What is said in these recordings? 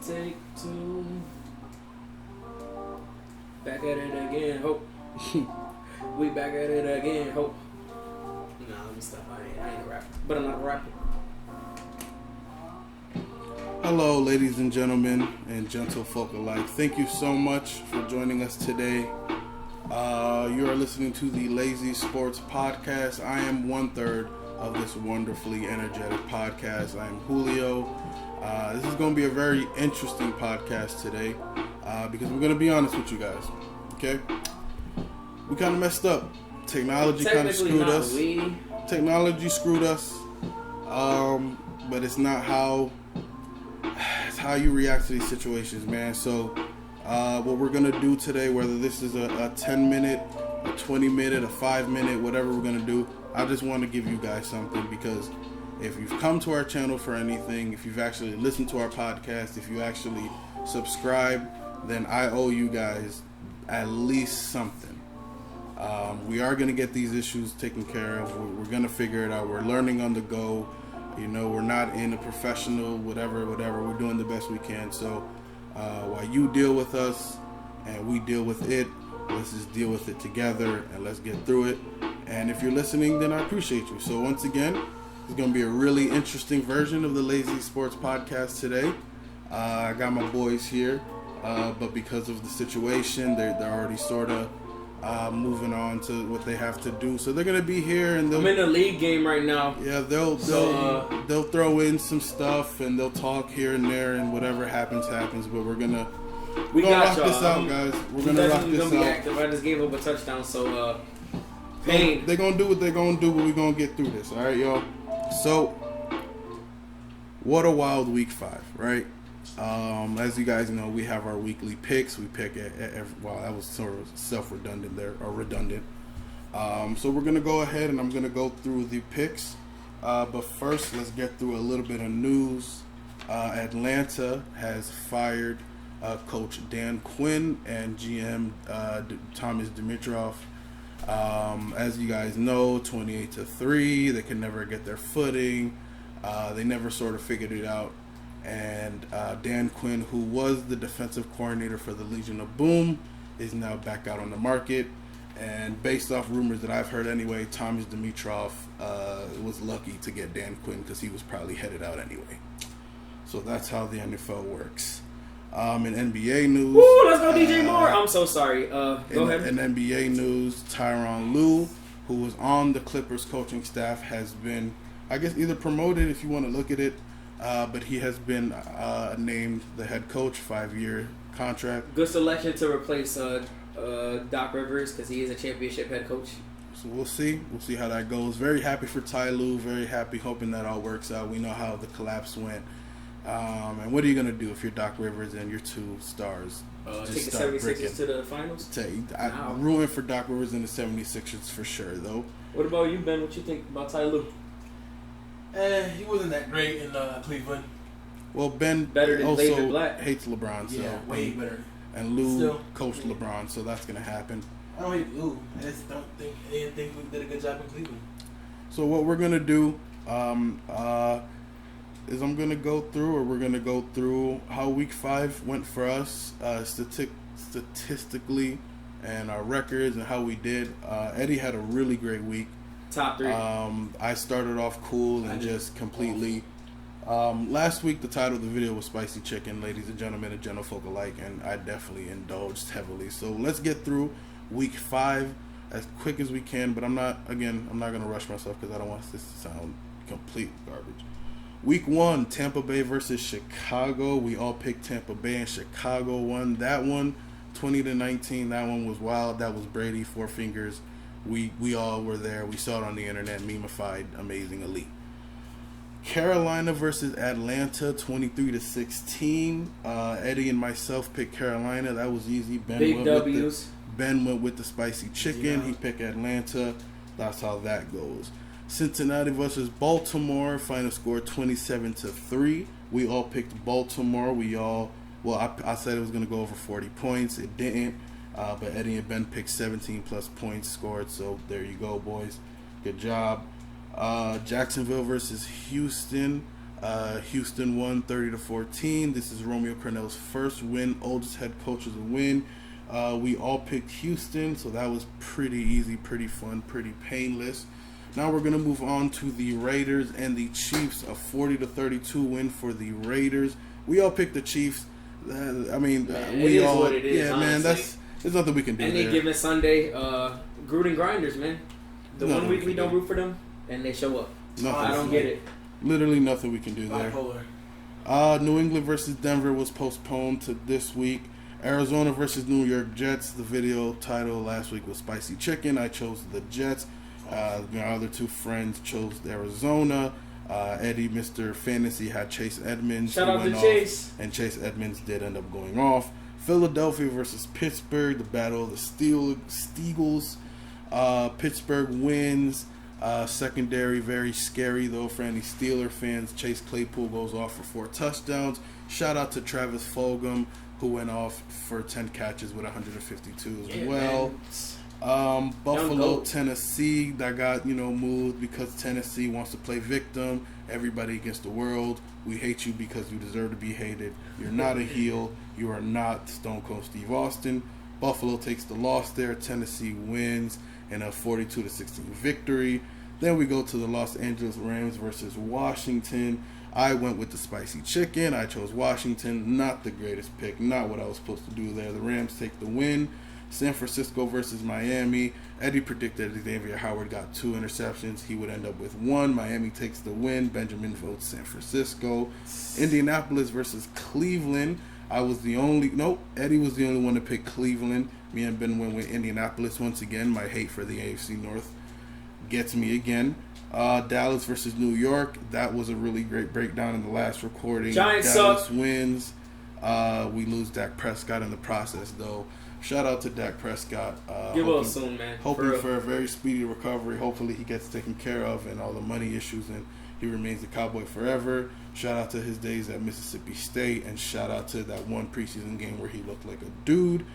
Take two. Back at it again, hope. We back at it again, hope. Nah, let me stop. I ain't a rapper, but I'm not a rapper. Hello, ladies and gentlemen, and gentle folk alike. Thank you so much for joining us today. You are listening to the Lazies Sports Podcast. I am 1/3 of this wonderfully energetic podcast. I am Julio. This is going to be a very interesting podcast today because we're going to be honest with you guys. Okay? We kind of messed up. Technology kind of screwed us. Technology screwed us. But it's not how... It's how you react to these situations, man. So, what we're going to do today, whether this is a 10-minute, a 20-minute, a 5-minute, whatever we're going to do, I just want to give you guys something because if you've come to our channel for anything, if you've actually listened to our podcast, if you actually subscribe, then I owe you guys at least something. We are going to get these issues taken care of. We're going to figure it out. We're learning on the go. You know, we're not in a professional, whatever. We're doing the best we can. So while you deal with us and we deal with it, let's just deal with it together and let's get through it. And if you're listening, then I appreciate you. So once again, it's going to be a really interesting version of the Lazy Sports Podcast today. I got my boys here, but because of the situation, they're already sort of moving on to what they have to do. So they're going to be here and I'm in the league game right now. Yeah, they'll throw in some stuff and they'll talk here and there and whatever happens. But we're gonna rock this out, guys. We're gonna rock this out. Active. I just gave up a touchdown, so pain. They're gonna do what they're gonna do, but we're gonna get through this. All right, y'all. So, what a wild week 5, right? As you guys know, we have our weekly picks. We pick well, that was sort of self-redundant there, or redundant. So we're gonna go ahead and I'm gonna go through the picks. But first, let's get through a little bit of news. Atlanta has fired Coach Dan Quinn and GM Thomas Dimitroff. As you guys know, 28-3, they can never get their footing. They never sort of figured it out. And Dan Quinn, who was the defensive coordinator for the Legion of Boom, is now back out on the market. And based off rumors that I've heard anyway, Thomas Dimitroff was lucky to get Dan Quinn because he was probably headed out anyway. So that's how the NFL works. In NBA news... Woo, let's go DJ Moore! I'm so sorry. Go ahead. In NBA news, Tyronn Lue, who was on the Clippers coaching staff, has been, I guess, either promoted if you want to look at it, but he has been named the head coach, 5-year contract. Good selection to replace Doc Rivers because he is a championship head coach. So we'll see. We'll see how that goes. Very happy for Ty Lue. Very happy, hoping that all works out. We know how the collapse went. And what are you going to do if you're Doc Rivers and your 2 stars? Take the 76ers to the finals? I'm rooting for Doc Rivers and the 76ers for sure, though. What about you, Ben? What you think about Ty Lue? He wasn't that great in Cleveland. Well, Ben better than also Black. hates LeBron. So, yeah, way better. And Lue coached LeBron, so that's going to happen. I don't hate Lue. I just don't think anything we did a good job in Cleveland. So what we're going to do is we're going to go through how week 5 went for us statistically and our records and how we did. Eddie had a really great week. Top 3. I started off cool and just completely... last week the title of the video was Spicy Chicken, ladies and gentlemen and gentlefolk alike, and I definitely indulged heavily. So let's get through week 5 as quick as we can, but I'm not going to rush myself because I don't want this to sound complete garbage. Week 1, Tampa Bay versus Chicago. We all picked Tampa Bay, and Chicago won that one 20-19. That one was wild. That was Brady, 4 fingers. We all were there. We saw it on the internet, memified, amazing, elite. Carolina versus Atlanta, 23-16. Eddie and myself picked Carolina. That was easy. Big W's. Ben went with the spicy chicken. Yeah. He picked Atlanta. That's how that goes. Cincinnati versus Baltimore. Final score 27-3. We all picked Baltimore. I said it was going to go over 40 points. It didn't. But Eddie and Ben picked 17 plus points scored. So there you go, boys. Good job. Jacksonville versus Houston. Houston won 30-14. This is Romeo Crennel's first win, oldest head coach's win. We all picked Houston, so that was pretty easy, pretty fun, pretty painless. Now we're going to move on to the Raiders and the Chiefs. A 40-32 win for the Raiders. We all picked the Chiefs. We all. What it is, yeah, honestly. man. There's nothing we can do. Any there. given Sunday, Gruden grinders, man. The Nothing 1 we week can we don't do. root for them, and they show up. Nothing. I don't get it. Literally nothing we can do there. Bipolar. New England versus Denver was postponed to this week. Arizona versus New York Jets. The video title last week was Spicy Chicken. I chose the Jets. My other two friends chose Arizona. Eddie, Mr. Fantasy, had Chase Edmonds. Shout who out to went Chase. off, and Chase Edmonds did end up going off. Philadelphia versus Pittsburgh. The battle of the Steagles. Pittsburgh wins. Secondary, very scary though for any Steeler fans. Chase Claypool goes off for 4 touchdowns. Shout out to Travis Fulgham, who went off for 10 catches with 152 as well. Buffalo, Tennessee, that got moved because Tennessee wants to play victim. Everybody against the world. We hate you because you deserve to be hated. You're not a heel. You are not Stone Cold Steve Austin. Buffalo takes the loss there. Tennessee wins in a 42-16 victory. Then we go to the Los Angeles Rams versus Washington. I went with the spicy chicken. I chose Washington. Not the greatest pick. Not what I was supposed to do there. The Rams take the win. San Francisco versus Miami. Eddie predicted Xavier Howard got 2 interceptions. He would end up with 1. Miami takes the win. Benjamin votes San Francisco. Indianapolis versus Cleveland. Eddie was the only one to pick Cleveland. Me and Ben went with Indianapolis once again. My hate for the AFC North gets me again. Dallas versus New York. That was a really great breakdown in the last recording. Giants Dallas wins. We lose Dak Prescott in the process, though. Shout out to Dak Prescott. Get well soon, man. Hoping for a very speedy recovery. Hopefully he gets taken care of and all the money issues, and he remains the Cowboy forever. Shout out to his days at Mississippi State, and shout out to that one preseason game where he looked like a dude.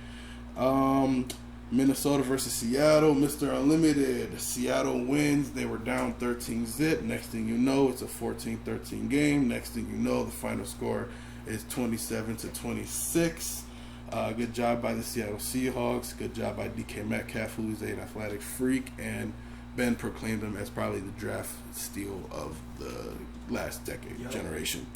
Minnesota versus Seattle, Mr. Unlimited. Seattle wins. They were down 13-zip. Next thing you know, it's a 14-13 game. Next thing you know, the final score is 27-26. Good job by the Seattle Seahawks. Good job by DK Metcalf, who is an athletic freak, and Ben proclaimed him as probably the draft steal of the last decade generation.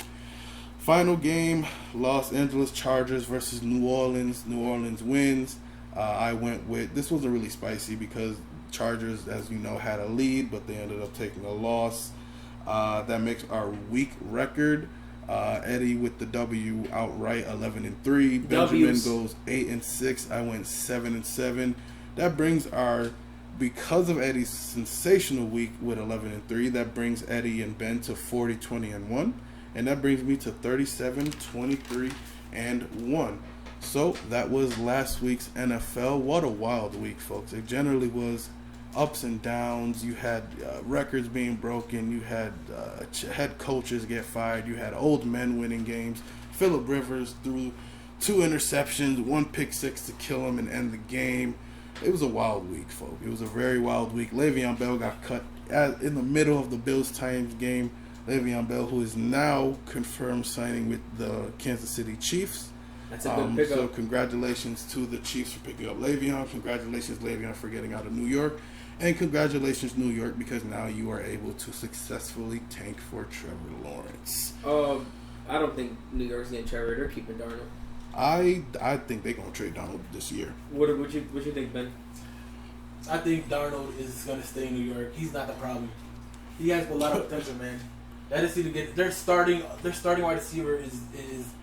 Final game, Los Angeles Chargers versus New Orleans. New Orleans wins. I went with, this wasn't really spicy because Chargers, as you know, had a lead, but they ended up taking a loss. That makes our week record. Eddie with the W outright, 11-3. Benjamin goes 8-6. I went 7-7. That brings our, because of Eddie's sensational week with 11-3, that brings Eddie and Ben to 40-20-1, and that brings me to 37-23-1. So that was last week's NFL. What a wild week, folks! It generally was ups and downs. You had records being broken. You had head coaches get fired. You had old men winning games. Phillip Rivers threw 2 interceptions, 1 pick six to kill him and end the game. It was a wild week, folks. It was a very wild week. Le'Veon Bell got cut in the middle of the Bills-Titans game. Le'Veon Bell, who is now confirmed signing with the Kansas City Chiefs. That's a good pickup. So congratulations to the Chiefs for picking up Le'Veon. Congratulations, Le'Veon, for getting out of New York. And congratulations, New York, because now you are able to successfully tank for Trevor Lawrence. I don't think New York's getting Trevor. They're keeping Darnold. I think they're going to trade Donald this year. What you think, Ben? I think Darnold is going to stay in New York. He's not the problem. He has a lot of potential, man. That is to get their starting wide receiver is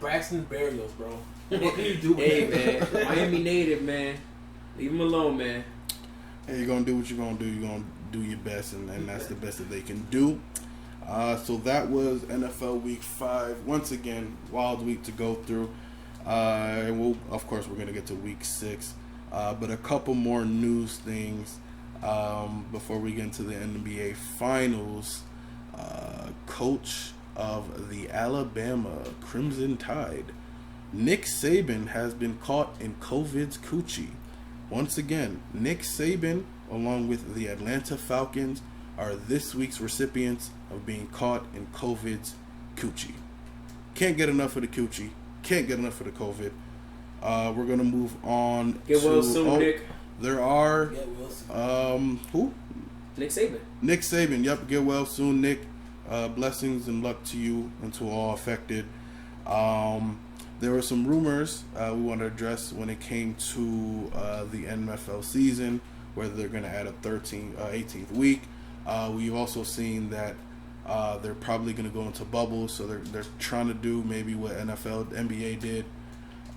Braxton Berrios, bro. What can you do with Hey, man. Miami native, man. Leave him alone, man. Hey, you're going to do what you're going to do. You're going to do your best, and that's the best that they can do. So that was NFL Week 5. Once again, wild week to go through. And of course, we're going to get to Week 6. But a couple more news things before we get into the NBA Finals. Coach of the Alabama Crimson Tide, Nick Saban, has been caught in COVID's coochie. Once again, Nick Saban, along with the Atlanta Falcons, are this week's recipients of being caught in COVID's coochie. Can't get enough of the coochie. Can't get enough of the COVID. We're going to move on Get well soon, Nick. There are... Get well soon. Who? Nick Saban. Nick Saban. Yep, get well soon, Nick. Blessings and luck to you and to all affected. There were some rumors we want to address when it came to the NFL season, whether they're going to add a 18th week. We've also seen that they're probably going to go into bubbles, so they're trying to do maybe what NBA did.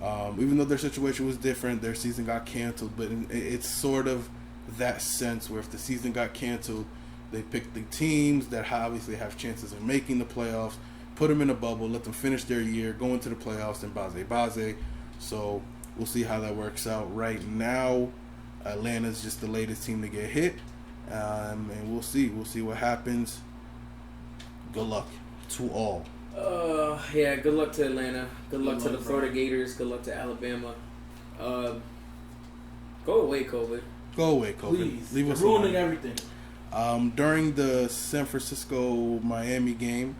Even though their situation was different, their season got canceled, but it's sort of that sense where if the season got canceled, they pick the teams that obviously have chances of making the playoffs, put them in a bubble, let them finish their year, go into the playoffs, and baze. So we'll see how that works out. Right now, Atlanta's just the latest team to get hit, and we'll see. We'll see what happens. Good luck to all. Yeah, good luck to Atlanta. Good luck to the bro. Florida Gators. Good luck to Alabama. Go away, COVID. Go away, COVID. Please. Leave You're us ruining alone. everything. During the San Francisco-Miami game,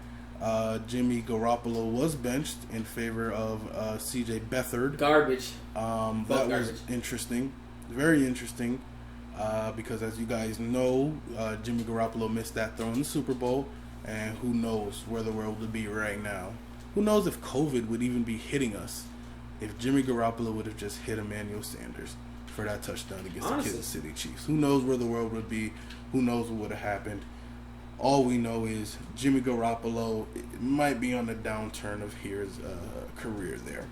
Jimmy Garoppolo was benched in favor of C.J. Beathard. Garbage. That garbage. was interesting. Very interesting. Because as you guys know, Jimmy Garoppolo missed that throw in the Super Bowl. And who knows where the world would be right now. Who knows if COVID would even be hitting us if Jimmy Garoppolo would have just hit Emmanuel Sanders for that touchdown against the Kansas City Chiefs. Who knows where the world would be. Who knows what would have happened. All we know is Jimmy Garoppolo might be on the downturn of his career there.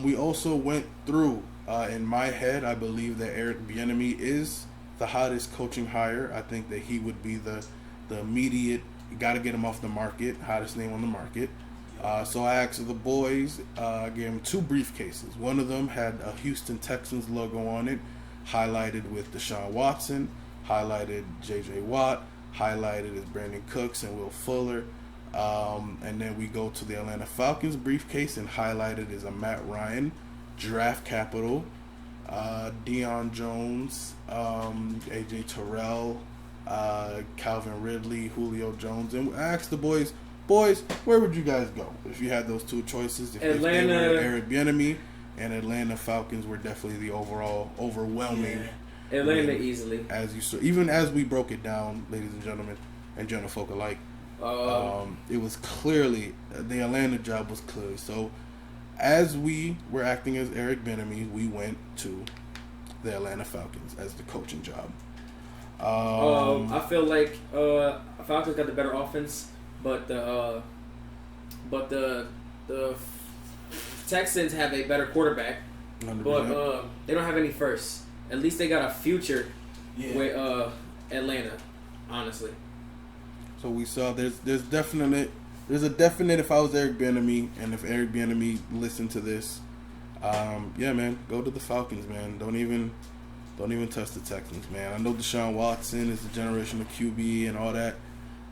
We also went through, in my head, I believe that Eric Bieniemy is the hottest coaching hire. I think that he would be the immediate, you got to get him off the market, hottest name on the market. So I asked the boys, I gave them 2 briefcases. One of them had a Houston Texans logo on it, highlighted with Deshaun Watson, highlighted J.J. Watt, highlighted as Brandon Cooks and Will Fuller. And then we go to the Atlanta Falcons briefcase and highlighted as a Matt Ryan, draft capital, Deion Jones, A.J. Terrell, Calvin Ridley, Julio Jones. And I asked the boys, where would you guys go if you had those 2 choices? If they were Eric Bieniemy, and Atlanta Falcons were definitely the overwhelming. Yeah. Atlanta easily. As you saw, even as we broke it down, ladies and gentlemen, and gentlefolk alike, it was clearly, the Atlanta job was clearly. So as we were acting as Eric Bieniemy, we went to the Atlanta Falcons as the coaching job. I feel like Falcons got the better offense, but the Texans have a better quarterback, 100%. but they don't have any firsts. At least they got a future with Atlanta, honestly. So we saw there's a definite if I was Eric Bieniemy and if Eric Bieniemy listened to this, yeah, man, go to the Falcons, man. Don't even touch the Texans, man. I know Deshaun Watson is the generational QB and all that.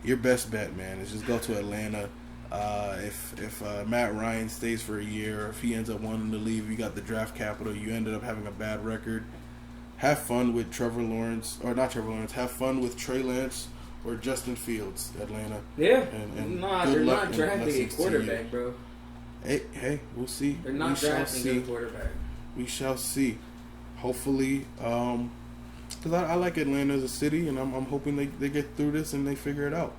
Your best bet, man, is just go to Atlanta. If Matt Ryan stays for a year, or if he ends up wanting to leave, you got the draft capital. You ended up having a bad record. Have fun with have fun with Trey Lance or Justin Fields, Atlanta. Yeah, and they're not drafting a quarterback, bro. Hey, we'll see. They're not drafting a quarterback. We shall see. Hopefully, because I like Atlanta as a city, and I'm hoping they get through this and they figure it out.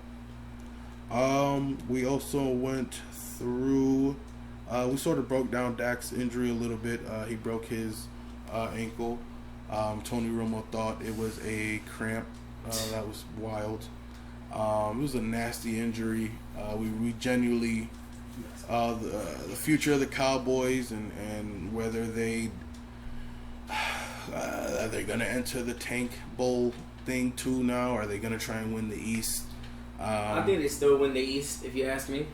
We also went through, we sort of broke down Dak's injury a little bit. He broke his ankle. Tony Romo thought it was a cramp. That was wild. It was a nasty injury. We genuinely, the future of the Cowboys and whether are they going to enter the Tank Bowl thing too now? Or are they going to try and win the East? I think they still win the East, if you ask me.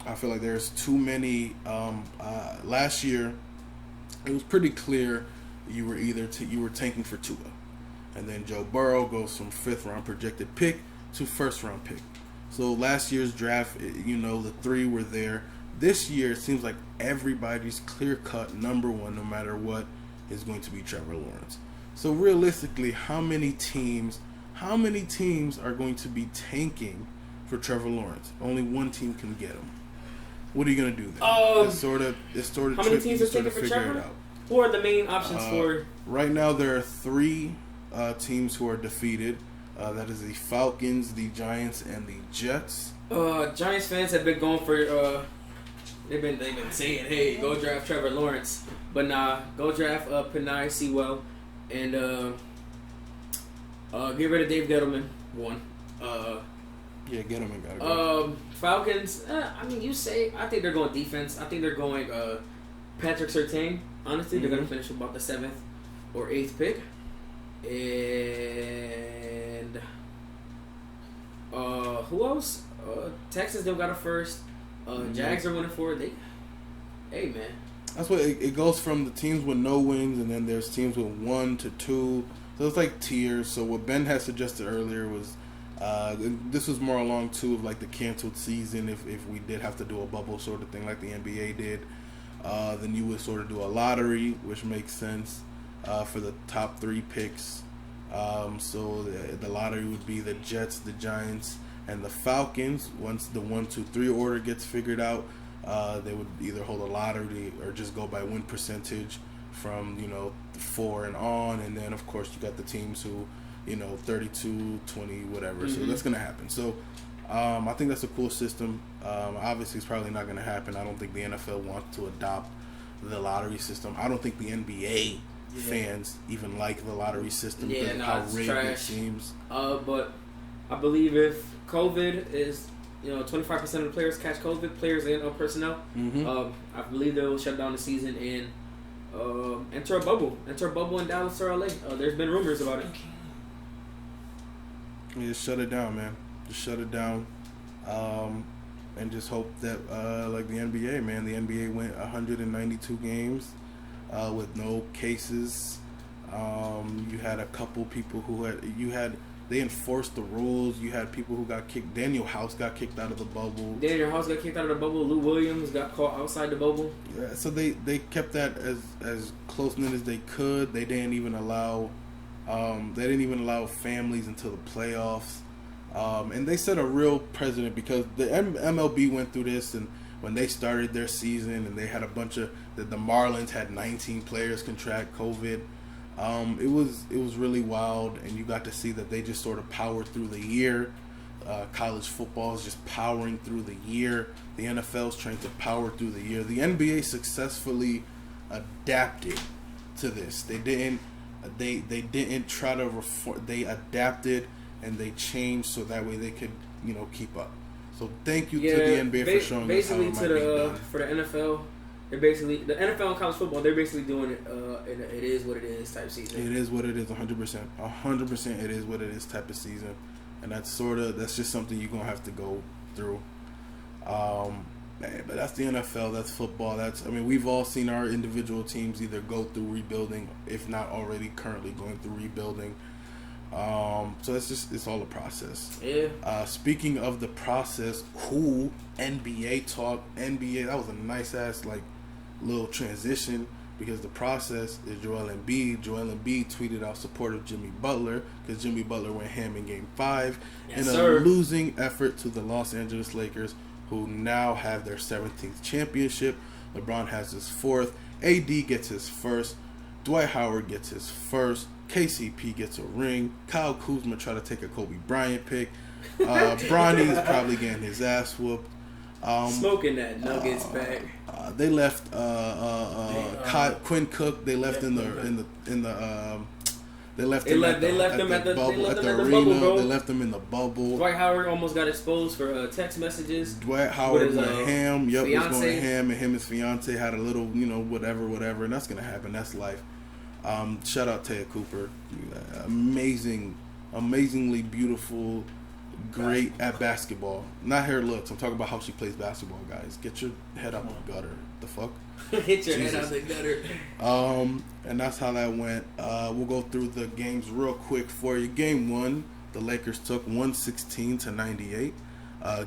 I feel like there's too many. Last year, it was pretty clear you were tanking for Tua, and then Joe Burrow goes from 5th round projected pick to 1st round pick. So last year's draft, the 3 were there. This year, it seems like everybody's clear cut number 1, no matter what, is going to be Trevor Lawrence. So realistically, how many teams are going to be tanking for Trevor Lawrence. Only one team can get him. What are you gonna do then? It's sort of how many teams are taking for Trevor? Who are the main options for? Right now, there are 3 teams who are defeated. That is the Falcons, the Giants, and the Jets. Giants fans have been going for. They've been saying, "Hey, go draft Trevor Lawrence," but nah, go draft Penei Sewell, and get rid of Dave Gettleman. One. Yeah, Gettleman gotta go. Falcons. I mean, you say. I think they're going defense. I think they're going Patrick Surtain. Honestly, they're gonna finish about the 7th or 8th pick, and who else? Texans don't got a first. Jags are winning for it. Hey man, that's what it goes from the teams with no wins, and then there's teams with 1 to 2. So it's like tiers. So what Ben had suggested earlier was, this was more along too of like the canceled season. If we did have to do a bubble sort of thing like the NBA did, then you would sort of do a lottery, which makes sense for the top 3 picks. So the lottery would be the Jets, the Giants, and the Falcons. Once the 1, 2, 3 order gets figured out, they would either hold a lottery or just go by win percentage from 4 and on. And then of course you got the teams who 32, 20, whatever. So that's gonna happen. So I think that's a cool system. Obviously it's probably not gonna happen. I don't think the NFL wants to adopt the lottery system. I don't think the NBA fans even like the lottery system because of how rigged it seems. But I believe if COVID is 25% of the players catch COVID, players and personnel, I believe they'll shut down the season and enter a bubble in Dallas or LA. There's been rumors about it. Yeah, just shut it down, man. Just shut it down, and just hope that like the NBA, man. The NBA went 192 games with no cases. You had a couple people who they enforced the rules. You had people who got kicked. Daniel House got kicked out of the bubble. Lou Williams got caught outside the bubble. Yeah, so they kept that as close knit as they could. They didn't even allow families until the playoffs. And they set a real precedent because the MLB went through this, and when they started their season, and they had a bunch of the Marlins had 19 players contract COVID. It was really wild, and you got to see that they just sort of powered through the year. College football is just powering through the year. The NFL is trying to power through the year. The NBA successfully adapted to this. They didn't try to reform. They adapted and they changed so that way they could keep up. So thank you to the NBA for showing us how it might be done. For the NFL. They're basically the NFL and college football. They're basically doing it. It is what it is type season. It is what it is. 100%. 100%. It is what it is type of season, and that's just something you're gonna have to go through. Man, but that's the NFL. That's football. We've all seen our individual teams either go through rebuilding, if not already currently going through rebuilding. So it's all a process. Yeah. Speaking of the process, cool NBA talk. NBA. That was a nice ass little transition because the process is Joel Embiid. Joel Embiid tweeted out support of Jimmy Butler because Jimmy Butler went ham in Game 5 in a losing effort to the Los Angeles Lakers, who now have their 17th championship. LeBron has his 4th. AD gets his 1st. Dwight Howard gets his 1st. KCP gets a ring. Kyle Kuzma tried to take a Kobe Bryant pick. Bronny's probably getting his ass whooped. Smoking that Nuggets bag. They left Quinn Cook. They left him at the arena. They left him in the bubble. Dwight Howard almost got exposed for text messages. Dwight Howard went ham. Yep, was going ham, and him and his fiance had a little, whatever, and that's gonna happen. That's life. Shout out Taya Cooper, amazingly beautiful, great at basketball. Not her looks. I'm talking about how she plays basketball, guys. Get your head out the gutter. The fuck? Hit your head out the gutter. And that's how that went. We'll go through the games real quick for you. Game 1, the Lakers took 116-98.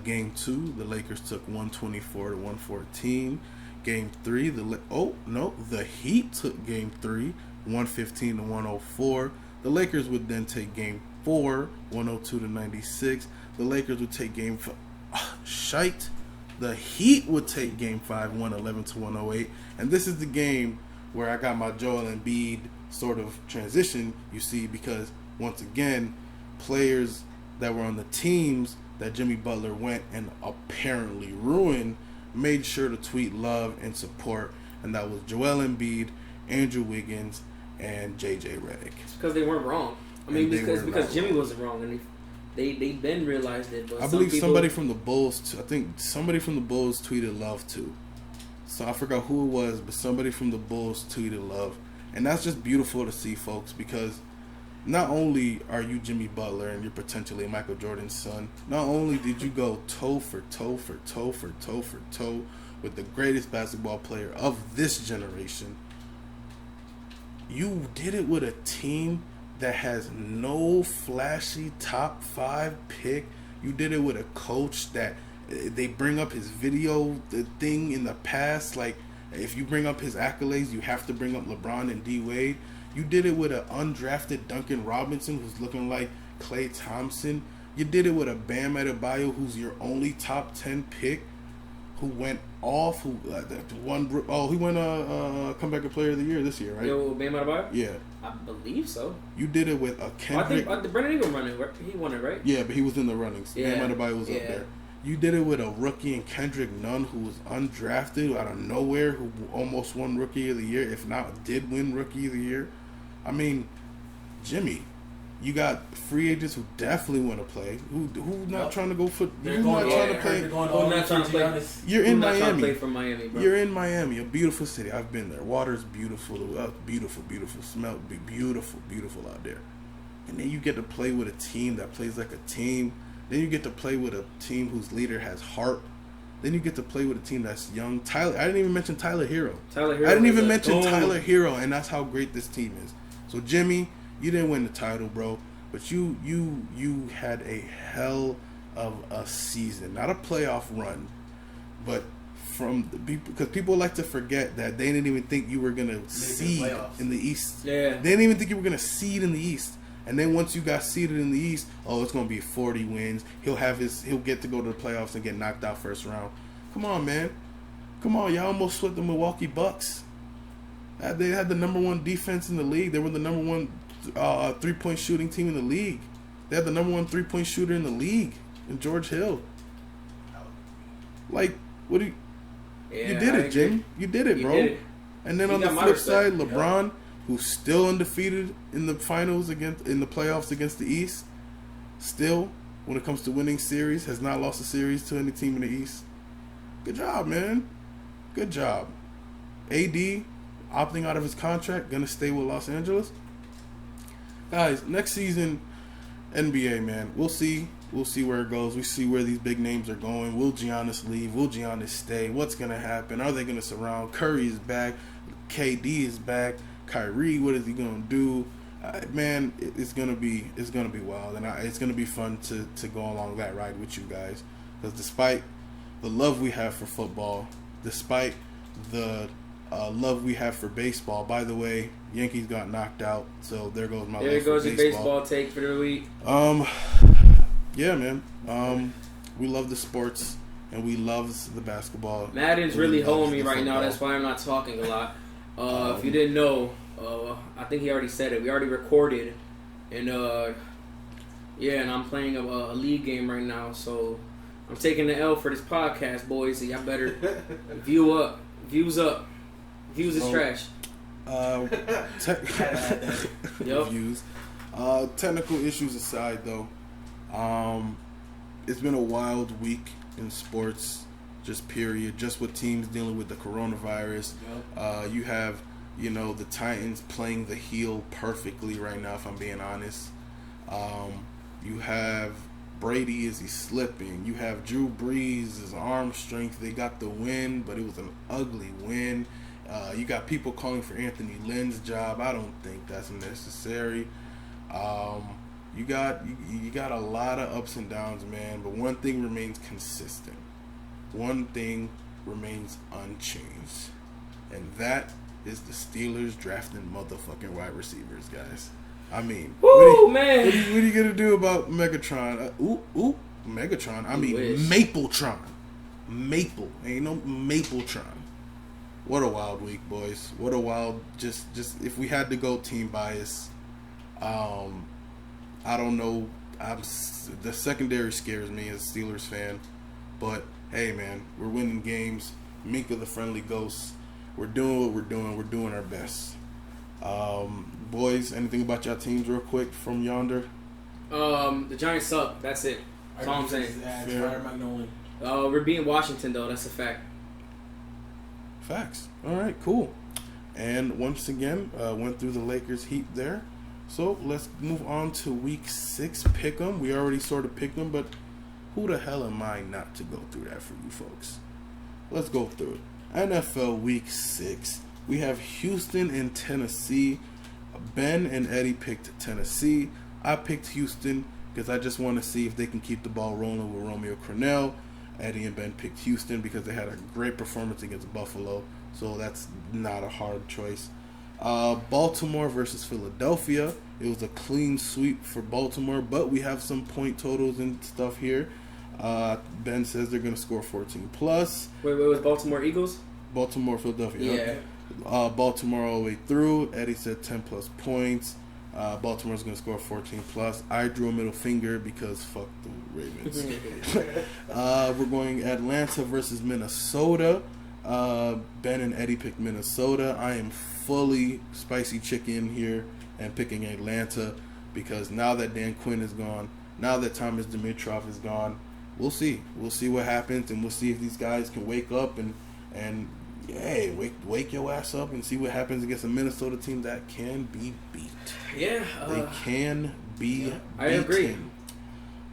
Game 2, the Lakers took 124-114. Game 3, the Heat took Game 3, 115-104. The Lakers would then take Game 4, 102-96. the Lakers would take game 5. The Heat would take game 5, 111-108. And this is the game where I got my Joel Embiid sort of transition, you see, because once again, players that were on the teams that Jimmy Butler went and apparently ruined made sure to tweet love and support, and that was Joel Embiid, Andrew Wiggins, and JJ Redick. It's because they weren't wrong. I mean, because Jimmy wasn't wrong, and they then realized it. But I believe somebody from the Bulls, I think somebody from the Bulls tweeted love too. So I forgot who it was, but somebody from the Bulls tweeted love. And that's just beautiful to see, folks, because not only are you Jimmy Butler and you're potentially Michael Jordan's son, not only did you go toe for toe with the greatest basketball player of this generation, you did it with a team that has no flashy top 5 pick. You did it with a coach that they bring up his video thing in the past. Like, if you bring up his accolades, you have to bring up LeBron and D Wade. You did it with an undrafted Duncan Robinson who's looking like Klay Thompson. You did it with a Bam Adebayo who's your only top 10 pick, who went off. He won comeback player of the year this year, right? Yo, Bam Adebayo? Yeah. I believe so. You did it with a Kendrick. I think Brandon Ingram won it. He won it, right? Yeah, but he was in the runnings. Yeah. Bam Adebayo was up there. You did it with a rookie in Kendrick Nunn who was undrafted out of nowhere, who almost won Rookie of the Year, if not did win Rookie of the Year. I mean, Jimmy, you got free agents who definitely want to play, who not trying to go for. Who's not trying to play? You're in Miami. From Miami, bro. You're in Miami, a beautiful city. I've been there. Water's beautiful. Beautiful. Smell beautiful out there. And then you get to play with a team that plays like a team. Then you get to play with a team whose leader has heart. Then you get to play with a team that's young. I didn't even mention Tyler Hero. I didn't even mention Tyler Hero, and that's how great this team is. So Jimmy, you didn't win the title, bro, but you had a hell of a season, not a playoff run, but because people like to forget that they didn't even think you were gonna seed in the East. Yeah, they didn't even think you were gonna seed in the East. And then once you got seeded in the East, it's going to be 40 wins. He'll get to go to the playoffs and get knocked out first round. Come on, man. Come on, y'all almost swept the Milwaukee Bucks. They had the number 1 defense in the league. They were the number 1 3-point shooting team in the league. They had the number 1 3-point shooter in the league, in George Hill. Like, what do you? Yeah, you did it, Jim. You did it, bro. Did it. And then on the flip side, LeBron, who's still undefeated in the finals in the playoffs against the East, still, when it comes to winning series, has not lost a series to any team in the East. Good job, man. Good job. AD opting out of his contract, gonna stay with Los Angeles. Guys, next season, NBA, man. We'll see. We'll see where it goes. We see where these big names are going. Will Giannis leave? Will Giannis stay? What's gonna happen? Are they gonna surround? Curry is back. KD is back. Kyrie, what is he gonna do? Man, it's gonna be wild, and it's gonna be fun to go along that ride with you guys. Because despite the love we have for football, despite the love we have for baseball. By the way, Yankees got knocked out, so there goes my. There goes your baseball take for the week. Yeah, man. We love the sports, and we love the basketball. Madden's really holding me right now. That's why I'm not talking a lot. If you didn't know, I think he already said it. We already recorded, and and I'm playing a league game right now, so I'm taking the L for this podcast, boys. So y'all better views up. Views is trash. Views. Technical issues aside, though, it's been a wild week in sports. Just with teams dealing with the coronavirus. Yep. You have, the Titans playing the heel perfectly right now, if I'm being honest. You have Brady, is he slipping? You have Drew Brees, his arm strength. They got the win, but it was an ugly win. You got people calling for Anthony Lynn's job. I don't think that's necessary. You got a lot of ups and downs, man, but one thing remains consistent. One thing remains unchanged, and that is the Steelers drafting motherfucking wide receivers, guys. I mean, man. What are you gonna do about Megatron? Megatron. I You mean wish. Mapletron. Maple. Ain't no Mapletron. What a wild week, boys. What a wild. Just if we had to go team bias, I don't know. The secondary scares me as a Steelers fan, but hey, man, we're winning games. Minka the friendly ghost. We're doing what we're doing. We're doing our best. Boys, anything about y'all teams real quick from yonder? The Giants suck. That's it. That's all I'm saying. We're beating Washington, though. That's a fact. Facts. All right, cool. And once again, went through the Lakers heat there. So let's move on to week 6 pick 'em. We already sort of picked them, but who the hell am I not to go through that for you folks? Let's go through it. NFL week 6. We have Houston and Tennessee. Ben and Eddie picked Tennessee. I picked Houston because I just want to see if they can keep the ball rolling with Romeo Crennel. Eddie and Ben picked Houston because they had a great performance against Buffalo. So that's not a hard choice. Baltimore versus Philadelphia. It was a clean sweep for Baltimore, but we have some point totals and stuff here. Ben says they're going to score 14 plus. Wait, was Baltimore Eagles? Baltimore, Philadelphia. Yeah. Baltimore all the way through. Eddie said 10 plus points. Baltimore's going to score 14 plus. I drew a middle finger because fuck the Ravens. We're going Atlanta versus Minnesota. Ben and Eddie picked Minnesota. I am fully spicy chicken here and picking Atlanta because now that Dan Quinn is gone, now that Thomas Dimitroff is gone, we'll see. We'll see what happens, and we'll see if these guys can wake up and hey, wake your ass up and see what happens against a Minnesota team that can be beat. Yeah. They can be beaten. I agree.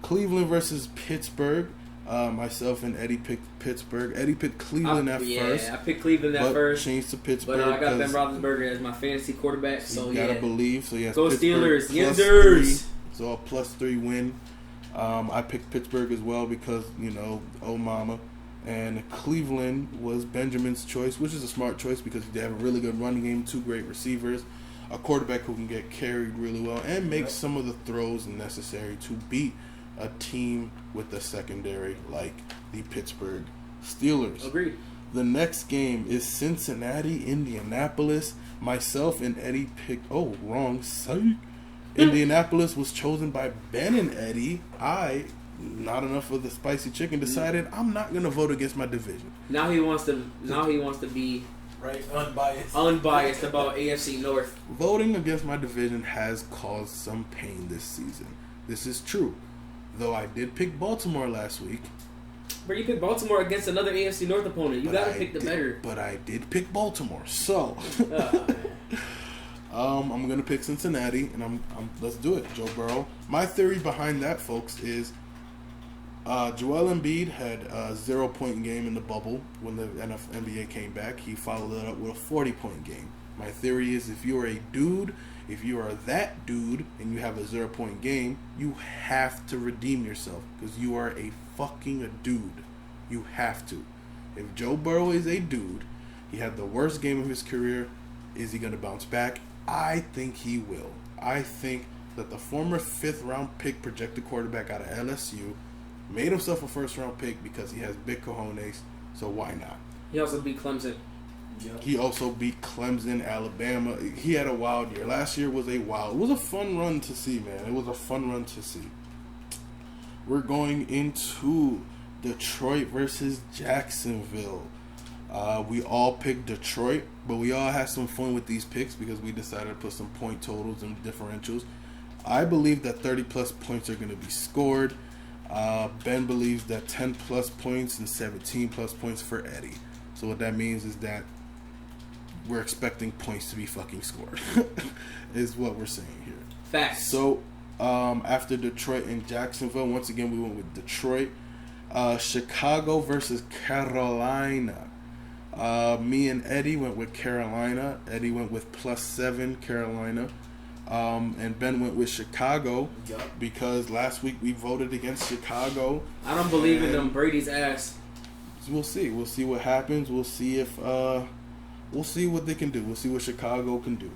Cleveland versus Pittsburgh. Myself and Eddie picked Pittsburgh. Eddie picked Cleveland at first. Yeah, I picked Cleveland at first. Changed to Pittsburgh. But I got Ben Roethlisberger as my fantasy quarterback. So you gotta believe. So yes, go Pittsburgh Steelers. Yenders. So a +3 win. I picked Pittsburgh as well because, oh mama. And Cleveland was Benjamin's choice, which is a smart choice because they have a really good running game, 2 great receivers, a quarterback who can get carried really well, and make some of the throws necessary to beat a team with a secondary like the Pittsburgh Steelers. Agreed. The next game is Cincinnati, Indianapolis. Myself and Eddie picked... Oh, wrong. Psych. Indianapolis was chosen by Ben and Eddie. I, not enough of the spicy chicken, decided I'm not going to vote against my division. Now he wants to be unbiased about AFC North. Voting against my division has caused some pain this season. This is true. Though I did pick Baltimore last week. But you picked Baltimore against another AFC North opponent. You gotta pick the better. But I did pick Baltimore, so I'm gonna pick Cincinnati, and let's do it, Joe Burrow. My theory behind that, folks, is Joel Embiid had a 0-point game in the bubble when the NBA came back. He followed it up with a 40-point game. My theory is if you are a dude. If you are that dude and you have a 0-point game, you have to redeem yourself because you are a fucking dude. You have to. If Joe Burrow is a dude, he had the worst game of his career. Is he going to bounce back? I think he will. I think that the former 5th-round pick projected quarterback out of LSU made himself a 1st-round pick because he has big cojones, so why not? He also beat Clemson. Yep. He also beat Clemson, Alabama. He had a wild year. Last year was it was a fun run to see, man. It was a fun run to see. We're going into Detroit versus Jacksonville. We all picked Detroit, but we all had some fun with these picks because we decided to put some point totals and differentials. I believe that 30-plus points are going to be scored. Ben believes that 10-plus points and 17-plus points for Eddie. So what that means is that we're expecting points to be fucking scored, is what we're saying here. Facts. So, after Detroit and Jacksonville, once again, we went with Detroit. Chicago versus Carolina. Me and Eddie went with Carolina. Eddie went with +7 Carolina. And Ben went with Chicago because last week we voted against Chicago. I don't believe in them Brady's ass. We'll see. We'll see what happens. We'll see if we'll see what they can do. We'll see what Chicago can do.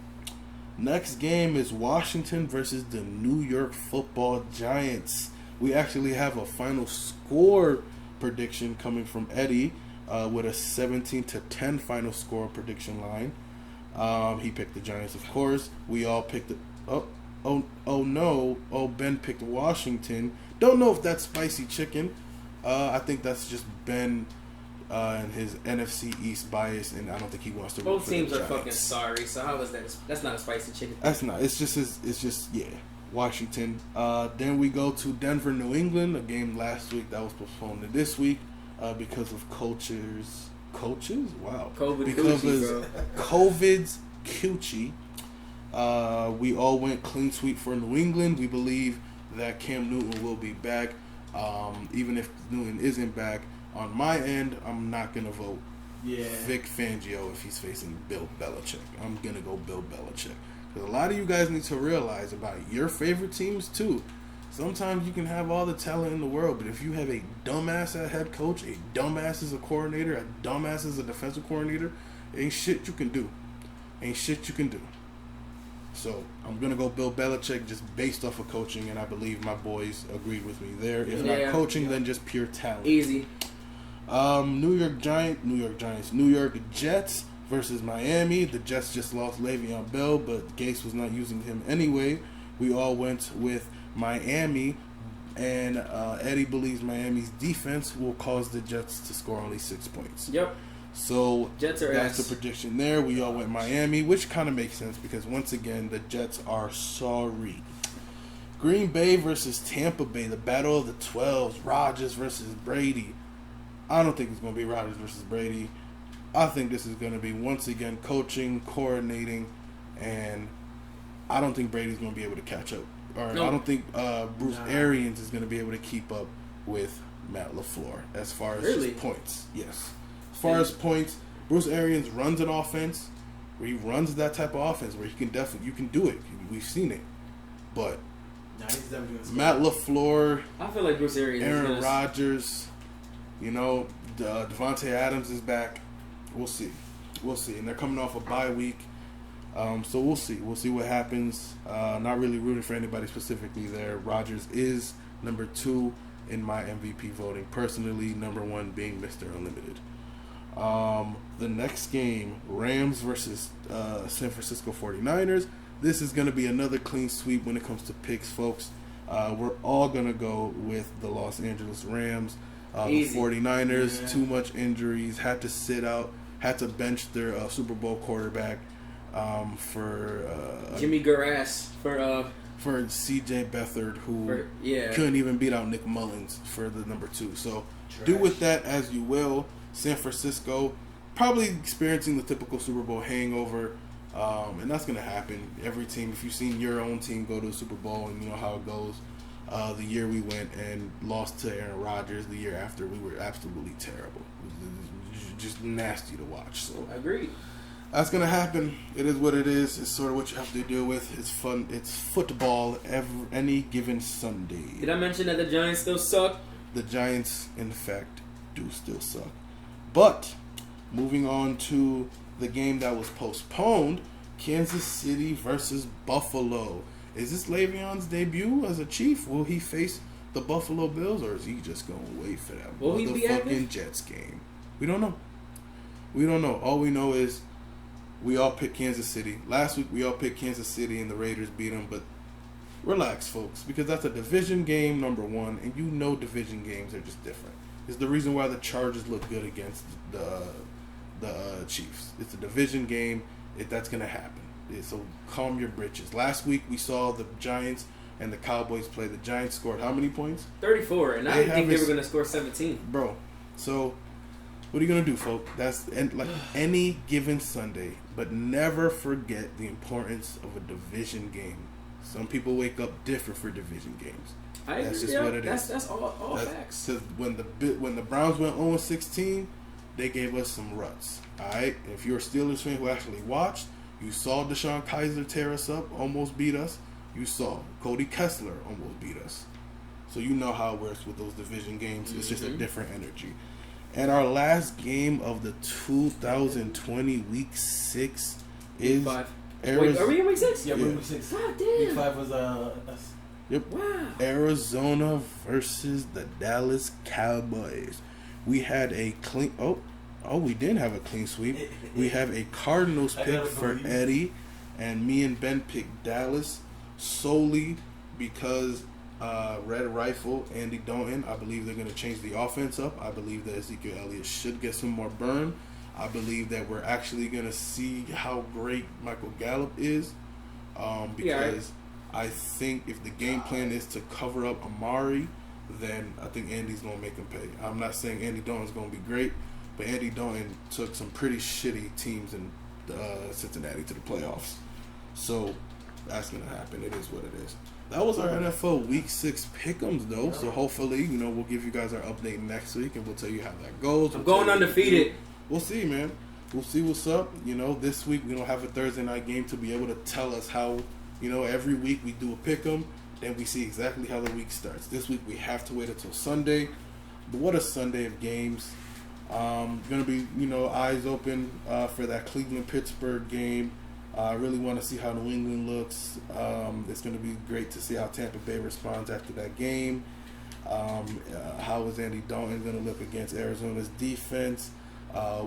Next game is Washington versus the New York Football Giants. we actually have a final score prediction coming from Eddie with a 17-10 final score prediction line. He picked the Giants, of course. We all picked Ben picked Washington. Don't know if that's spicy chicken. I think that's just Ben and his NFC East bias, and I don't think he wants to. Both teams are fucking sorry. So how is that? That's not a spicy chicken. That's not. It's just Washington. Then we go to Denver, New England. A game last week that was postponed to this week because of coaches. Wow. COVID's coochie. We all went clean sweep for New England. We believe that Cam Newton will be back. Even if Newton isn't back, on my end, I'm not going to vote Vic Fangio if he's facing Bill Belichick. I'm going to go Bill Belichick. Because a lot of you guys need to realize about your favorite teams, too. Sometimes you can have all the talent in the world, but if you have a dumbass at head coach, a dumbass as a coordinator, a dumbass as a defensive coordinator, ain't shit you can do. So I'm going to go Bill Belichick just based off of coaching, and I believe my boys agreed with me there. If not coaching, then just pure talent. Easy. New York Jets versus Miami. The Jets just lost Le'Veon Bell, but Gase was not using him anyway. We all went with Miami, and Eddie believes Miami's defense will cause the Jets to score only 6 points. Yep. So Jets are that's the prediction there. We all went Miami, which kind of makes sense because once again the Jets are sorry. Green Bay versus Tampa Bay, the battle of the 12s. Rodgers versus Brady. I don't think it's going to be Rodgers versus Brady. I think this is going to be once again coaching, coordinating, and I don't think Brady's going to be able to catch up. I don't think Bruce Arians is going to be able to keep up with Matt LaFleur as far as just points. Yes. As far as points, Bruce Arians runs an offense where he runs that type of offense where you can do it. We've seen it. But Matt LaFleur, I feel like Bruce Arians, Aaron Rodgers, Devontae Adams is back. We'll see. And they're coming off a bye week. So we'll see. We'll see what happens. Not really rooting for anybody specifically there. Rodgers is number 2 in my MVP voting. Personally, number 1 being Mr. Unlimited. The next game, Rams versus San Francisco 49ers. This is going to be another clean sweep when it comes to picks, folks. We're all going to go with the Los Angeles Rams. The 49ers, too much injuries, had to sit out, had to bench their Super Bowl quarterback for Jimmy Garas for C.J. Beathard, who couldn't even beat out Nick Mullins for the number 2. So do with that as you will. San Francisco probably experiencing the typical Super Bowl hangover, and that's going to happen. Every team, if you've seen your own team go to the Super Bowl and you know how it goes, the year we went and lost to Aaron Rodgers, the year after we were absolutely terrible. It was just nasty to watch. So agreed. That's going to happen. It is what it is. It's sort of what you have to deal with. It's fun. It's football any given Sunday. Did I mention that the Giants still suck? The Giants, in fact, do still suck. But moving on to the game that was postponed, Kansas City versus Buffalo. Is this Le'Veon's debut as a Chief? Will he face the Buffalo Bills, or is he just going to wait for that motherfucking Jets game? We don't know. All we know is we all picked Kansas City. Last week we all picked Kansas City and the Raiders beat them, but relax, folks, because that's a division game, number 1, and division games are just different. It's the reason why the Chargers look good against the Chiefs. It's a division game. That's going to happen. So calm your britches. Last week we saw the Giants and the Cowboys play. The Giants scored how many points? 34, and I didn't think they were going to score 17. Bro, so what are you going to do, folks? That's like any given Sunday, but never forget the importance of a division game. Some people wake up different for division games. That's just what it is. That's all facts. Because when the Browns went 0-16, they gave us some ruts. All right? And if you're a Steelers fan who actually watched, you saw Deshaun Kaiser tear us up, almost beat us. You saw Cody Kessler almost beat us. So you know how it works with those division games. It's just a different energy. And our last game of the 2020 Week 6 is Week 5. Wait, are we in Week 6? Yeah, we're in Week 6. God damn. Week 5 was us. Yep. Wow. Arizona versus the Dallas Cowboys. We had a clean. Oh, we didn't have a clean sweep. We have a Cardinals pick for Eddie, and me and Ben picked Dallas solely because Red Rifle, Andy Dalton. I believe they're going to change the offense up. I believe that Ezekiel Elliott should get some more burn. I believe that we're actually going to see how great Michael Gallup is, because I think if the game plan is to cover up Amari, then I think Andy's going to make him pay. I'm not saying Andy Dalton's going to be great, but Andy Dalton took some pretty shitty teams in Cincinnati to the playoffs. So that's going to happen. It is what it is. That was our NFL Week 6 pick'ems, though. So hopefully, we'll give you guys our update next week, and we'll tell you how that goes. I'm going undefeated. We'll see, man. We'll see what's up. This week we don't have a Thursday night game to be able to tell us how, every week we do a pick'em, then we see exactly how the week starts. This week we have to wait until Sunday. But what a Sunday of games. Going to be, eyes open for that Cleveland-Pittsburgh game. I really want to see how New England looks. It's going to be great to see how Tampa Bay responds after that game. How is Andy Dalton going to look against Arizona's defense?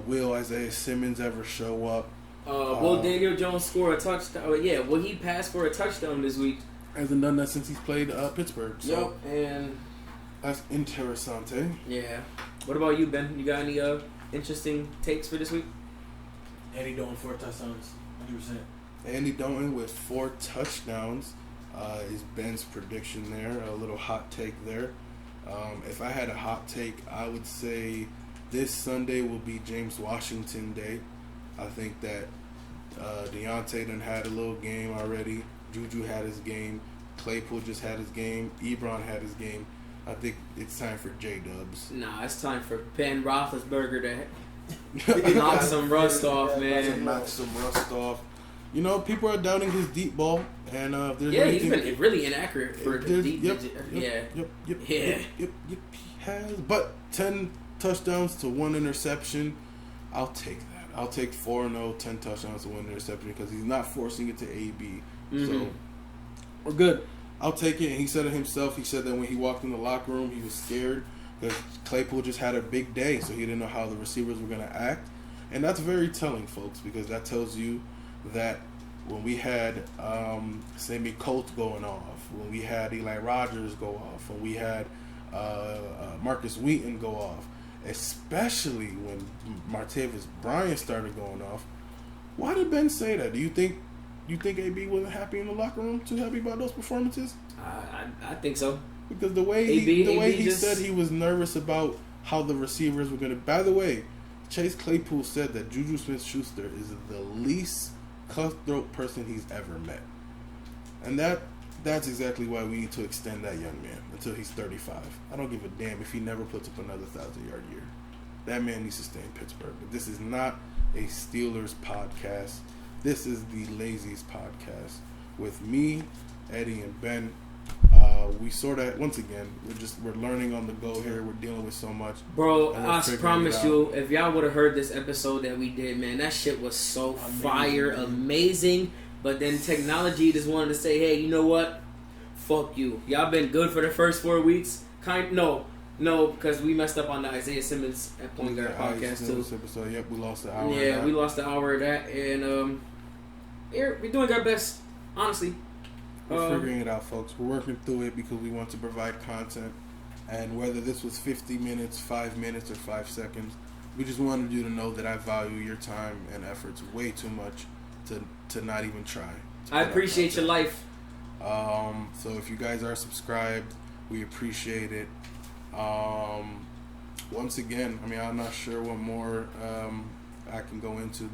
Will Isaiah Simmons ever show up? Will Daniel Jones score a touchdown? Will he pass for a touchdown this week? Hasn't done that since he's played Pittsburgh. So yep, and that's interessante. Yeah. What about you, Ben? You got any interesting takes for this week? Andy Dalton 4 touchdowns, 100%. Andy Dalton with 4 touchdowns is Ben's prediction there. A little hot take there. If I had a hot take, I would say this Sunday will be James Washington Day. I think that Deontay done had a little game already. Juju had his game. Claypool just had his game. Ebron had his game. I think it's time for J-Dubs. Nah, it's time for Ben Roethlisberger to knock some rust off, man. Knock some rust off. People are doubting his deep ball, and he's been really inaccurate for the deep. Yep. He has, but 10 touchdowns to 1 interception. I'll take that. I'll take 4-0, 10 touchdowns to 1 interception because he's not forcing it to AB. So we're good. I'll take it. And he said it himself. He said that when he walked in the locker room, he was scared because Claypool just had a big day, so he didn't know how the receivers were going to act. And that's very telling, folks, because that tells you that when we had Sammy Coates going off, when we had Eli Rogers go off, when we had Marcus Wheaton go off, especially when Martavis Bryant started going off, why did Ben say that? Do you think AB wasn't happy in the locker room? Too happy about those performances? I think so. Because the way he said he was nervous about how the receivers were going to. By the way, Chase Claypool said that Juju Smith-Schuster is the least cutthroat person he's ever met, and that's exactly why we need to extend that young man until he's 35. I don't give a damn if he never puts up another 1,000-yard year. That man needs to stay in Pittsburgh. But this is not a Steelers podcast. This is the Lazies podcast with me, Eddie, and Ben. We sort of, once again, we're learning on the go here. We're dealing with so much. Bro, I promise you, if y'all would have heard this episode that we did, man, that shit was so amazing. But then technology just wanted to say, hey, you know what? Fuck you. Y'all been good for the first 4 weeks. No, because we messed up on the Isaiah Simmons at Point Guard podcast too. Episode. Yep, we lost the hour. Yeah, we lost the hour of that, and we're doing our best, honestly. We're figuring it out, folks. We're working through it because we want to provide content, and whether this was 50 minutes, 5 minutes, or 5 seconds, we just wanted you to know that I value your time and efforts way too much to not even try. I appreciate your life. So if you guys are subscribed, we appreciate it. Once again, I'm not sure what more I can go into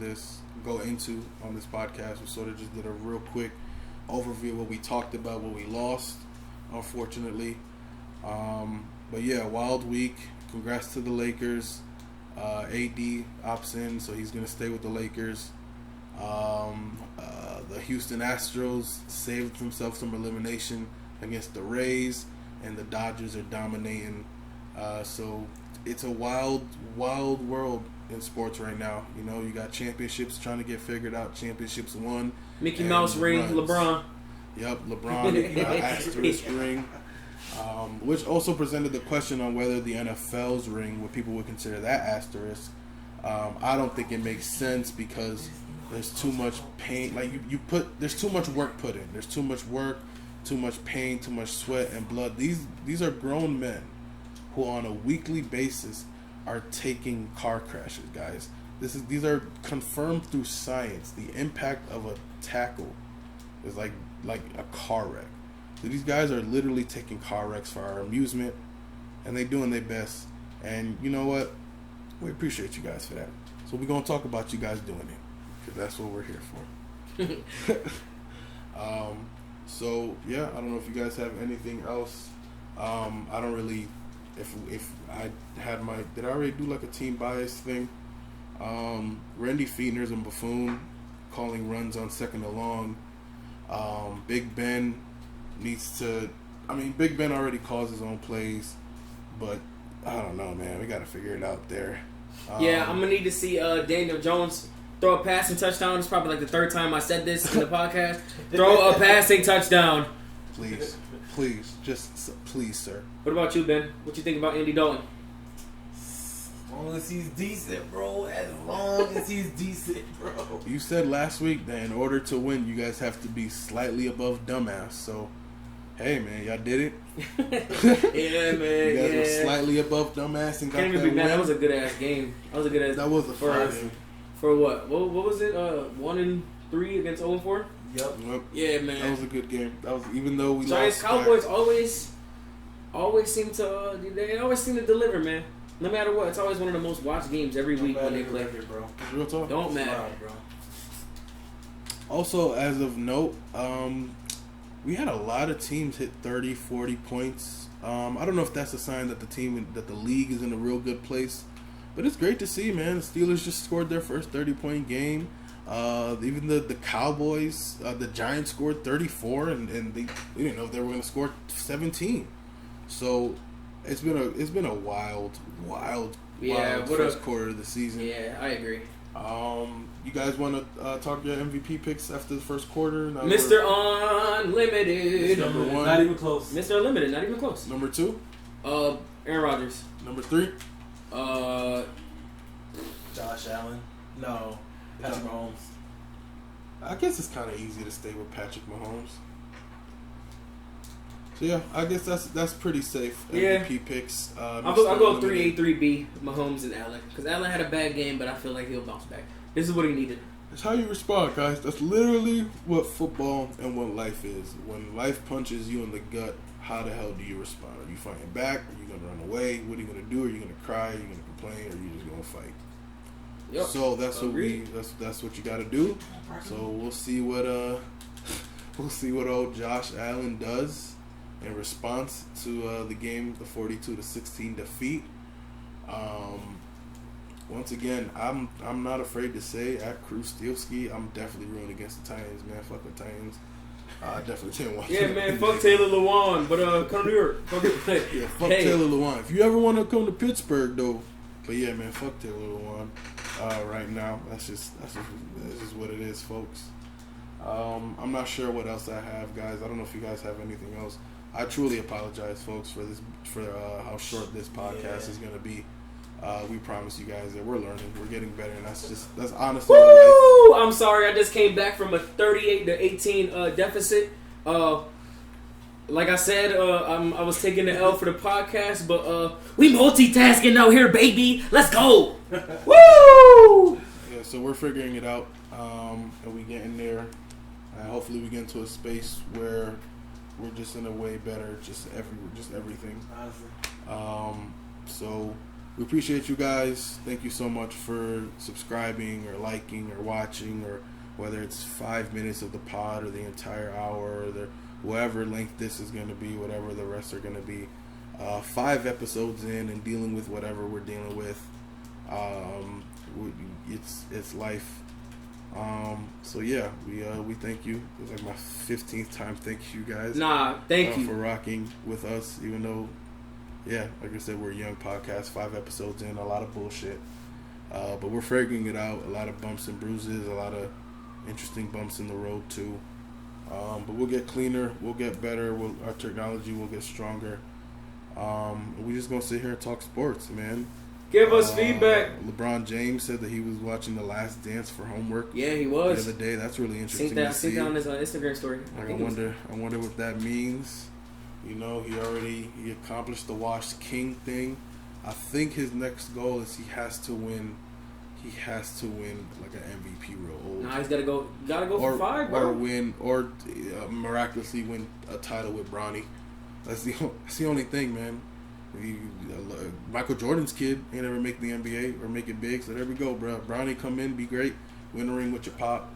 on this podcast. We sort of just did a real quick overview of what we talked about, what we lost, unfortunately. But yeah, wild week. Congrats to the Lakers. AD opts in, so he's going to stay with the Lakers. The Houston Astros saved themselves from elimination against the Rays, and the Dodgers are dominating. So it's a wild, wild world in sports right now. You got championships trying to get figured out. Championships won. Mickey Mouse ring, LeBron. Yep, LeBron asterisk ring. Which also presented the question on whether the NFL's ring, what people would consider that asterisk. I don't think it makes sense because there's too much pain. Like there's too much work put in. There's too much work, too much pain, too much sweat and blood. These are grown men who on a weekly basis are taking car crashes, guys. These are confirmed through science. The impact of a tackle is like a car wreck. So these guys are literally taking car wrecks for our amusement, and they doing their best. And you know what? We appreciate you guys for that. So we're gonna talk about you guys doing it, because that's what we're here for. So yeah, I don't know if you guys have anything else. I don't really. If I had did I already do like a team bias thing? Randy Fiedner's a buffoon, calling runs on second and long. Big Ben needs to. I mean, Big Ben already calls his own plays, but I don't know, man. We got to figure it out there. Yeah, I'm gonna need to see Daniel Jones throw a passing touchdown. It's probably like the third time I said this in the podcast. Throw a passing touchdown. Please, please, sir. What about you, Ben? What you think about Andy Dalton? As long as he's decent, bro. As long as he's decent, bro. You said last week that in order to win, you guys have to be slightly above dumbass. So, hey, man, y'all did it. Yeah, man. You guys were slightly above dumbass and got Can't even that be mad. win. That was a good ass game. That was a fire game. For what? What was it? 1-3 against 0-4. Yep. Yeah, man. That was a good game. That was, even though we Giants lost. Cowboys always seem to deliver, man. No matter what, it's always one of the most watched games every week when they play. Bro. Real talk. Don't matter, bro. Also, as of note, we had a lot of teams hit 30, 40 points. I don't know if that's a sign that the league is in a real good place, but it's great to see, man. The Steelers just scored their first 30-point game. Even the Cowboys, the Giants scored 34, and they didn't know if they were going to score 17. So it's been a wild first quarter of the season. Yeah, I agree. You guys want to talk your MVP picks after the first quarter? Now Mr. Unlimited. Number 1. Not even close. Mr. Unlimited, not even close. Number 2. Aaron Rodgers. Number 3. Josh Allen. No. Patrick Mahomes. I guess it's kind of easy to stay with Patrick Mahomes. So yeah, I guess that's pretty safe. MVP picks. I'll go 3A, 3B, Mahomes and Allen, because Allen had a bad game, but I feel like he'll bounce back. This is what he needed. That's how you respond, guys. That's literally what football and what life is. When life punches you in the gut, how the hell do you respond? Are you fighting back? Are you gonna run away? What are you gonna do? Are you gonna cry? Are you gonna complain? Or are you just gonna fight? Yep. So that's that's what you got to do. So we'll see what old Josh Allen does in response to the game, the 42-16 defeat. Once again, I'm not afraid to say at Cruz Steelski, I'm definitely rooting against the Titans, man. Fuck the Titans. I definitely didn't want. Yeah, man. Fuck Taylor Lewan, but come to New York. Fuck Taylor Lewan. If you ever want to come to Pittsburgh, though. But yeah, man, fuck Taylor Lewan. Right now, that's just what it is, folks. I'm not sure what else I have, guys. I don't know if you guys have anything else. I truly apologize, folks, for how short this podcast is gonna be. We promise you guys that we're learning, we're getting better, and that's honestly. Woo! I'm sorry, I just came back from a 38-18 deficit. Like I said, I was taking the L for the podcast, but we multitasking out here, baby. Let's go! Woo! Yeah, so we're figuring it out, and we getting there. Hopefully, we get into a space where we're just in a way better, just everything. Honestly. So we appreciate you guys. Thank you so much for subscribing or liking or watching, or whether it's 5 minutes of the pod or the entire hour or whatever length this is going to be, whatever the rest are going to be. 5 episodes in and dealing with whatever we're dealing with. It's life. So yeah, we thank you. It was like my 15th time. Thank you guys. Thank you for rocking with us. Even though, yeah, like I said, we're a young podcast. 5 episodes in, a lot of bullshit, but we're figuring it out. A lot of bumps and bruises, a lot of interesting bumps in the road too. But we'll get cleaner. We'll get better. Our technology will get stronger. We just going to sit here and talk sports, man. Give us feedback. LeBron James said that he was watching The Last Dance for homework. Yeah, he was. The other day. That's really interesting to see. Seen that on his Instagram story. I wonder what that means. You know, he accomplished the Washed King thing. I think his next goal is he has to win like an MVP real old. Nah, he's gotta go for 5, bro. Or miraculously win a title with Bronny. That's the only thing, man. Michael Jordan's kid ain't ever make the NBA or make it big, so there we go, bro. Bronny come in, be great, win a ring with your pop.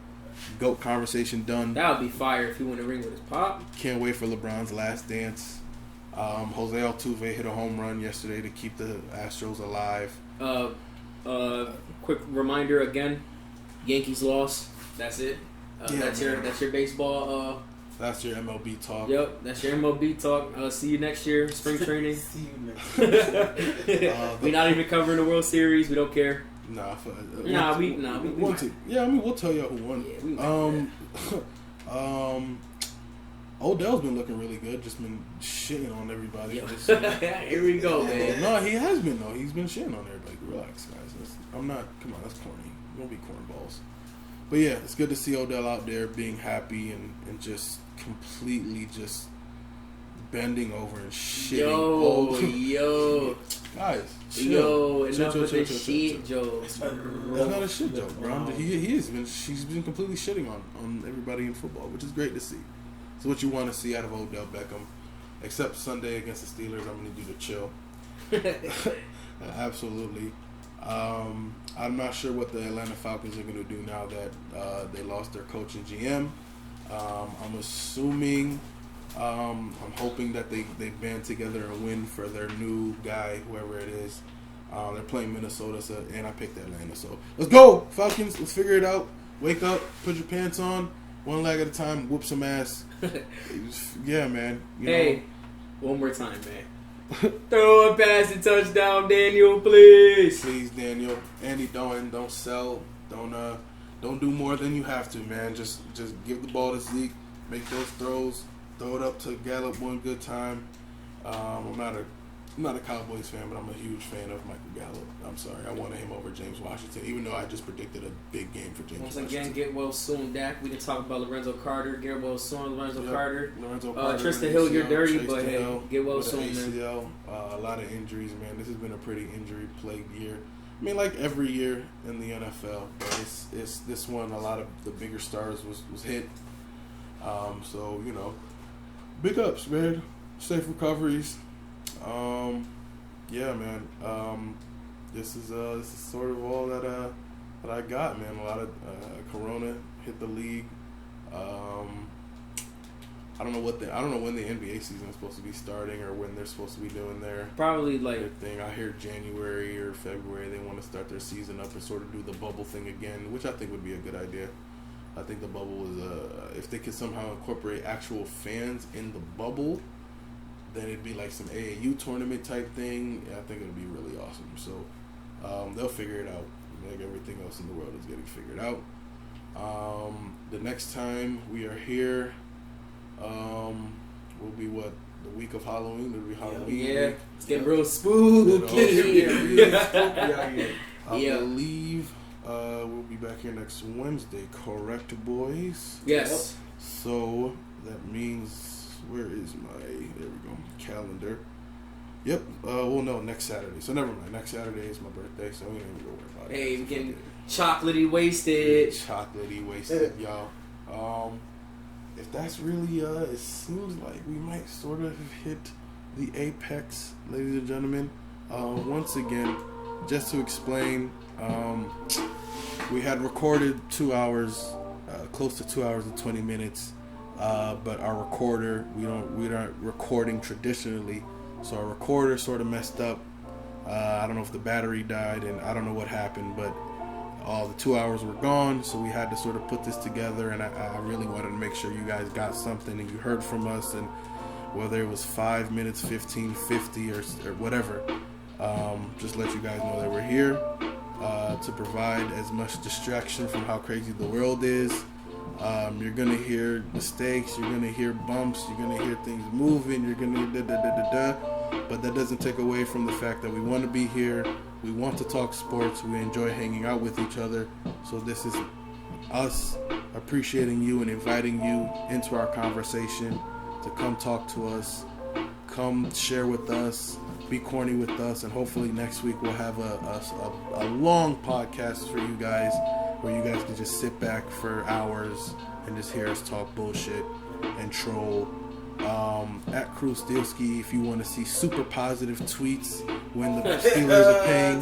GOAT conversation done. That would be fire if he won a ring with his pop. Can't wait for LeBron's last dance. Jose Altuve hit a home run yesterday to keep the Astros alive. Quick reminder again, Yankees lost. That's it. That's your baseball. That's your MLB talk. Yep, that's your MLB talk. See you next year, spring training. See you next year. We're not even covering the World Series. We don't care. We want to. Yeah, I mean, we'll tell y'all who won. Yeah, Odell's been looking really good. Just been shitting on everybody. Here we go, man. No, he has been though. He's been shitting on everybody. Relax, guys. Come on, that's corny. Don't be cornballs. But yeah, it's good to see Odell out there being happy and just completely just bending over and shitting. Yo, guys, enough of this shit joke. That's not a shit joke, bro. She's been completely shitting on everybody in football, which is great to see. It's what you want to see out of Odell Beckham. Except Sunday against the Steelers, I'm going to do the chill. Absolutely. I'm not sure what the Atlanta Falcons are going to do now that they lost their coach and GM. I'm assuming, I'm hoping that they band together and win for their new guy, whoever it is. They're playing Minnesota, and I picked Atlanta. So let's go, Falcons. Let's figure it out. Wake up, put your pants on, one leg at a time, whoop some ass. Yeah, man. You know. One more time, man. Throw a pass and touchdown, Daniel, please. Please, Daniel. Andy Dalton, don't sell. Don't do more than you have to, man. Just give the ball to Zeke. Make those throws. Throw it up to Gallup one good time. I'm not a Cowboys fan, but I'm a huge fan of Michael Gallup. I'm sorry. I wanted him over James Washington, even though I just predicted a big game for James Washington. Once again, get well soon, Dak. We didn't talk about Lorenzo Carter. Get well soon, Lorenzo Carter. Tristan Hill, you're dirty, but hey, get well soon, ACL, man. A lot of injuries, man. This has been a pretty injury-plagued year. I mean, like every year in the NFL, but it's this one. A lot of the bigger stars was hit. So big ups, man. Safe recoveries. Yeah, man. This is sort of all that I got, man. A lot of Corona hit the league. I don't know when the NBA season is supposed to be starting or when they're supposed to be doing their probably like their thing. I hear January or February they want to start their season up and sort of do the bubble thing again, which I think would be a good idea. I think the bubble is if they could somehow incorporate actual fans in the bubble, then it'd be like some AAU tournament type thing. I think it would be really awesome. So they'll figure it out. Like everything else in the world is getting figured out. The next time we are here will be the week of Halloween. It'll be Halloween. Yeah, it's getting real spooky. I believe we'll be back here next Wednesday. Correct, boys? Yes. So that means. Where is there we go, calendar. Yep, no, next Saturday. So never mind, next Saturday is my birthday, so we ain't even gonna worry about it. Hey, we getting chocolatey wasted. Y'all. If that's really, it seems like we might sort of hit the apex, ladies and gentlemen. Once again, just to explain, we had recorded 2 hours, close to 2 hours and 20 minutes. But our recorder, we aren't recording traditionally, so our recorder sort of messed up. I don't know if the battery died, and I don't know what happened, but all the 2 hours were gone, so we had to sort of put this together, and I really wanted to make sure you guys got something and you heard from us, and whether it was 5 minutes, 15, 50, or whatever, just let you guys know that we're here to provide as much distraction from how crazy the world is. You're gonna hear mistakes. You're gonna hear bumps. You're gonna hear things moving. You're gonna hear but that doesn't take away from the fact that we want to be here. We want to talk sports. We enjoy hanging out with each other. So this is us appreciating you and inviting you into our conversation to come talk to us, come share with us, be corny with us, and hopefully next week we'll have a long podcast for you guys where you guys can just sit back for hours and just hear us talk bullshit and troll. At Crew Steelski, if you want to see super positive tweets when the Steelers are playing,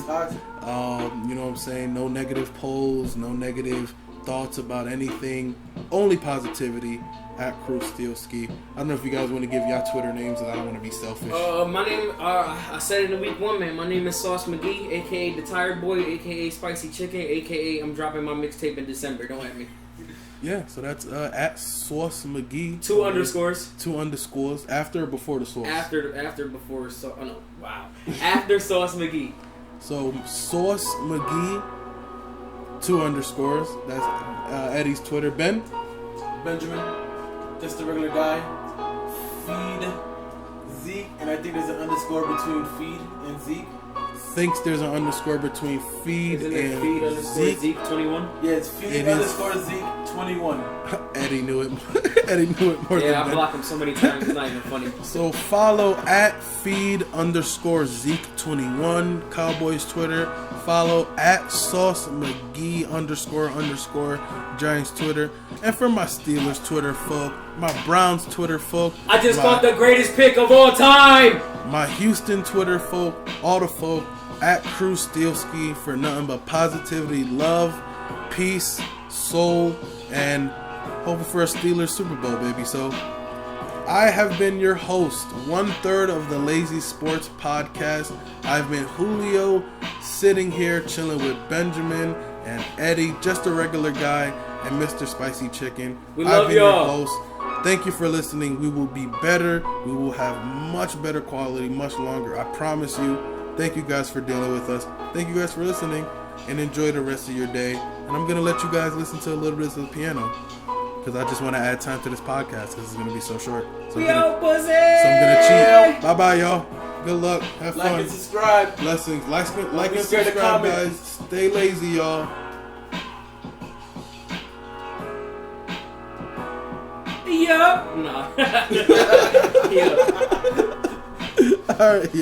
you know what I'm saying? No negative polls, no negative thoughts about anything, only positivity. At Crew Steelski. I don't know if you guys want to give y'all Twitter names, and I don't want to be selfish. My name, I said it in week 1, man. My name is Sauce McGee, aka the Tired Boy, aka Spicy Chicken, aka I'm dropping my mixtape in December. Don't at me. Yeah, so that's at Sauce McGee. 2 underscores. 2 underscores. After or before the sauce? After before sauce. Oh no! Wow. After Sauce McGee. So Sauce McGee. 2 underscores. That's Eddie's Twitter. Benjamin. Just a regular guy. Feed Zeke, and I think there's an underscore between Feed and Zeke. Thinks there's an underscore between Feed and Feed underscore Zeke 21. Yeah, it's Feed underscore Zeke 21. Eddie knew it. Eddie knew it more than Yeah, I blocked him so many times. It's not even funny. So follow at Feed underscore Zeke 21 Cowboys Twitter. Follow at Sauce McGee underscore Giants Twitter. And for my Steelers Twitter folk, my Browns Twitter folk, I just caught the greatest pick of all time. My Houston Twitter folk, all the folk at Crew Steelski for nothing but positivity, love, peace, soul, and hoping for a Steelers Super Bowl, baby. So I have been your host, 1/3 of the Lazy Sports Podcast. I've been Julio, sitting here chilling with Benjamin and Eddie, just a regular guy, and Mr. Spicy Chicken. We love y'all. Your host. Thank you for listening. We will be better. We will have much better quality, much longer. I promise you. Thank you guys for dealing with us. Thank you guys for listening, and enjoy the rest of your day. And I'm going to let you guys listen to a little bit of the piano, because I just want to add time to this podcast because it's going to be so short. So I'm going to cheat. Bye-bye, y'all. Good luck. Have fun. Like and subscribe. Blessings. Like and subscribe, guys. Stay lazy, y'all. Yup. No. Yup. All right.